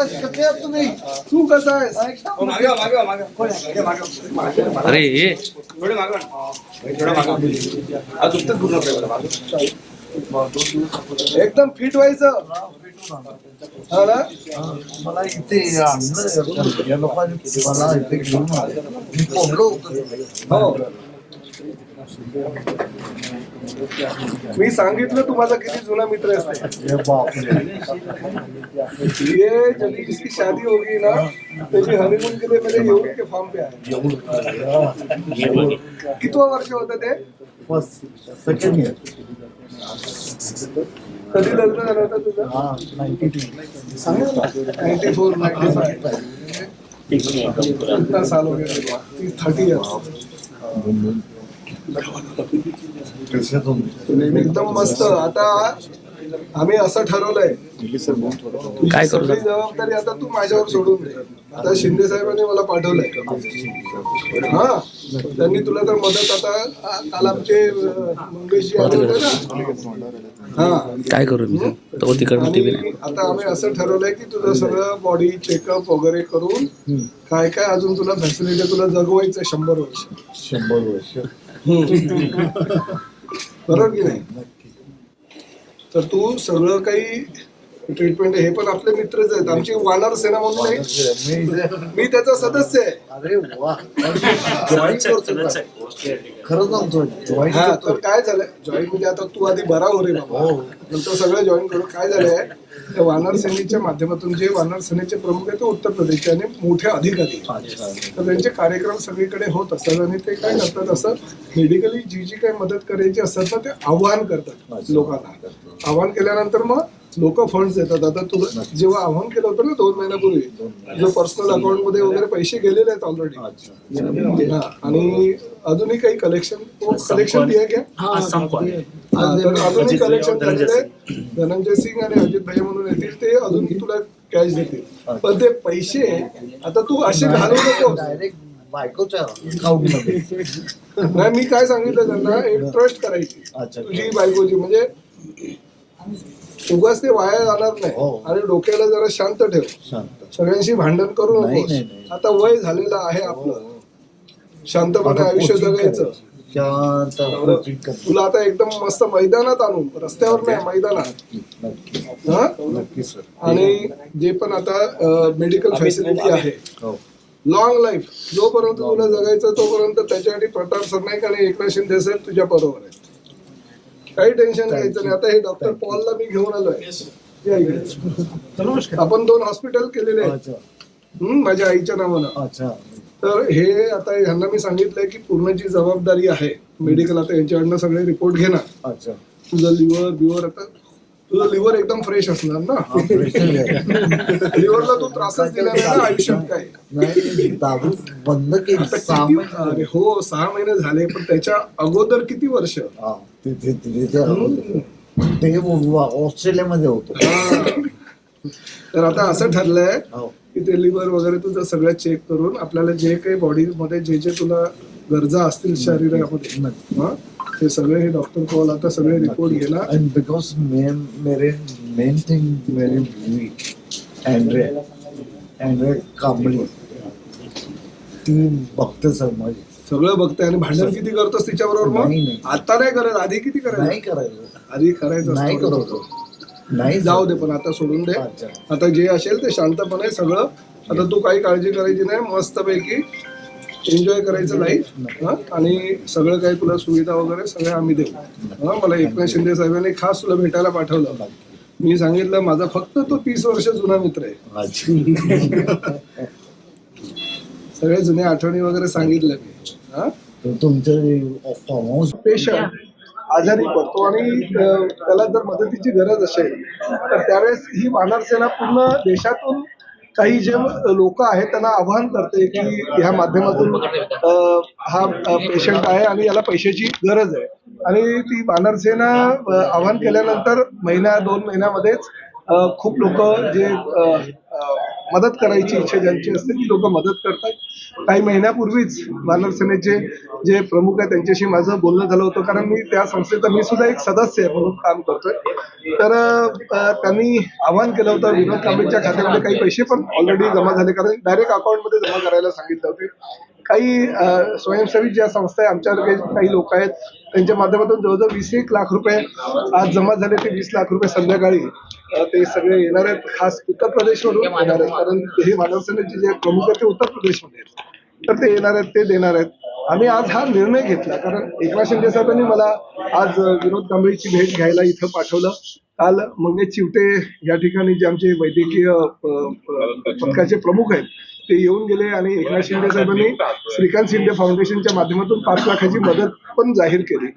कसे आहात तुम्ही? तू कसा आहेस? अरे ये एकदम फिट व्हायचं. हा ना? मला इथे आणलं या लोकांनी मला इथे घेऊन आले. मी पडलो होतो. मी सांगितलं तुम्हाला किती जुना मित्र असते. हे बापरे. ये जब किसकी शादी होगी ना त्याची हनीमून के लिए मेरे येऊन के फार्म पे आए. कितवं वर्ष होतं ते? Second year. कधी लग्न झालं होतं तुझं? 94 95 कितना साल हो गया? 30 इयर्स. एकदम मस्त. आता आम्ही असं ठरवलंय काय करू? सगळी जबाबदारी आता तू माझ्यावर सोडून दे. आता शिंदे साहेबांनी मला पाठवलंय. हा, त्यांनी तुला तर मदत. आता काल आमचे मंगेशजी आले होते ना. हा, काय करू मी तो तिकडनं टीव्ही आणि आता आम्ही असं ठरवलंय की तुझं सगळं बॉडी चेकअप वगैरे करून काय काय अजून तुला फॅसिलिटी तुला जगवायचं 100 वर्ष. 100 वर्ष. बरोबर की नाही? तर तू सगळं काही ट्रीटमेंट. हे पण आपले मित्रच आहेत. आमची वानर सेना म्हणून आहे. मी त्याचा सदस्य आहे. अरे वा. जॉईन करतो. खरंच सांगतो जॉईन हा, करतो. तर काय झालंय जॉईन म्हणजे आता तू आधी बरा हो रे बाबा, नंतर सगळं जॉईन करू. काय झालंय त्या वानर सेनेच्या माध्यमातून जे वानर सेनेचे प्रमुख आहेत ते उत्तर प्रदेशचे आणि मोठे अधिकारी, तर त्यांचे कार्यक्रम सगळीकडे होत असतात. आणि ते काय करतात, असं मेडिकली जी जी काही मदत करायची असतात ना ते आव्हान करतात लोकांना. आव्हान केल्यानंतर मग लोक फंड्स देतात. आता तुला जेव्हा आव्हान केलं होतं ना 2 महिन्यापूर्वी, जो पर्सनल अकाउंट मध्ये वगैरे पैसे गेलेले आहेत ऑलरेडी. आणि अजूनही काही कलेक्शन दिया क्या? तर अजूनही कलेक्शन झालेलं आहे. धनंजय सिंग आणि अजित भाई म्हणून येतील, ते अजूनही तुला कॅश देतील. पण ते पैसे आता तू असे घालू नको डायरेक्ट बायकोच्या अकाउंट मध्ये. नाही, मी काय सांगितलं त्यांना, एक ट्रस्ट करायची तुझी बायकोची. म्हणजे उगाच ते वाया जाणार नाही. आणि डोक्याला जरा शांत ठेव. सगळ्यांशी भांडण करू नको. आता वय झालेलं आहे आपलं, शांतपणे आयुष्य जगायचं. तुला आता एकदम मस्त मैदानात आणून, रस्त्यावर नाही मैदानात. आणि जे पण आता मेडिकल फॅसिलिटी आहे, लॉंग लाईफ जोपर्यंत तुला जगायचं तोपर्यंत त्याच्यासाठी प्रताप सरनाईक आणि एकनाथ शिंदे साहेब तुझ्या बरोबर आहेत. काही टेन्शन घ्यायचं नाही. आता हे डॉक्टर पॉलला मी घेऊन आलोय. आपण 2 हॉस्पिटल केलेले आहेत माझ्या आईच्या नावानं. तर हे आता ह्यांना मी सांगितलंय की पूर्णची जबाबदारी आहे मेडिकल. आता यांच्याकडनं सगळे रिपोर्ट घेणार. तुझं लिव्हर आता तुझं लिव्हर एकदम फ्रेश असणार ना. लिव्हरला तू त्रासच दिला नाही ना आयुष्यात. काय दारू बंद केली. अरे हो, 6 महिने झाले. पण त्याच्या अगोदर किती वर्ष ते ऑस्ट्रेलियामध्ये होतो. तर आता असं ठरलंय की ते लिव्हर वगैरे तुझं सगळं चेक करून आपल्याला जे काही बॉडी मध्ये जे जे तुला गरजा असतील शरीरामध्ये, ते सगळे हे डॉक्टर पॉल आता सगळे रिपोर्ट घेणार. And because main thing very weak, Andre Kambli ती बघते सर माझी सगळं बघते. आणि भांडण किती करतोस तिच्याबरोबर? मग आता नाही करत, आधी किती करायचं? नाही करायचं. आधी करायचं नाही करतो. नाही जाऊ दे, पण आता सोडून दे. आता जे असेल ते शांतपणे सगळं. आता तू काही काळजी करायची नाही. मस्तपैकी एन्जॉय करायचं लाईफ. आणि सगळं काही तुला सुविधा वगैरे सगळं आम्ही देऊ. मला एकनाथ शिंदे साहेबांनी खास तुला भेटायला पाठवलं. मी सांगितलं माझा फक्त तो 30 वर्ष जुना मित्र आहे. सगळे जुने आठवणी वगैरे सांगितलं मी. तुमचं फार्म हाऊस पेशंट आजारी पडतो आणि त्याला जर मदतीची गरज असेल तर त्यावेळेस ही वानर सेना पूर्ण देशातून काही जे लोक आहेत त्यांना आवाहन करते की ह्या माध्यमातून हा पेशंट आहे आणि याला पैशाची गरज आहे. आणि ती वानर सेना आवाहन केल्यानंतर 1-2 महिन्यामध्येच खूप लोक जे मदत करायची इच्छा ज्यांची असते ती लोक मदत करतात. काही महिन्यापूर्वीच वानर सेनेचे जे प्रमुख आहेत त्यांच्याशी माझं बोलणं झालं होतं, कारण मी त्या संस्थेचा मी सुद्धा एक सदस्य आहे म्हणून काम करतोय. तर त्यांनी आवाहन केलं होतं विनोद कांबळेच्या खात्यामध्ये काही पैसे पण ऑलरेडी जमा झाले, कारण डायरेक्ट अकाउंटमध्ये जमा करायला सांगितले होते. काही स्वयंसेवी ज्या संस्था आहे आमच्याकडे काही लोक आहेत त्यांच्या माध्यमातून जवळजवळ 21 लाख रुपये आज जमा झाले. ते 20 लाख रुपये संध्याकाळी ते सगळे येणार आहेत, खास उत्तर प्रदेशवरून येणार आहेत, कारण हे वानर सेनेचे जे प्रमुख आहेत ते उत्तर प्रदेशमध्ये आहेत. तर ते येणार आहेत, ते देणार आहेत. आम्ही आज हा निर्णय घेतला कारण एकनाथ शिंदे साहेबांनी मला आज विनोद कांबळेची भेट घ्यायला इथं पाठवलं. काल मंगेश चिवटे या ठिकाणी जे आमचे वैद्यकीय पथकाचे प्रमुख आहेत ते येऊन गेले आणि एकनाथ शिंदे साहेबांनी श्रीकांत शिंदे फाउंडेशनच्या माध्यमातून 5 लाखाची मदत पण जाहीर केली.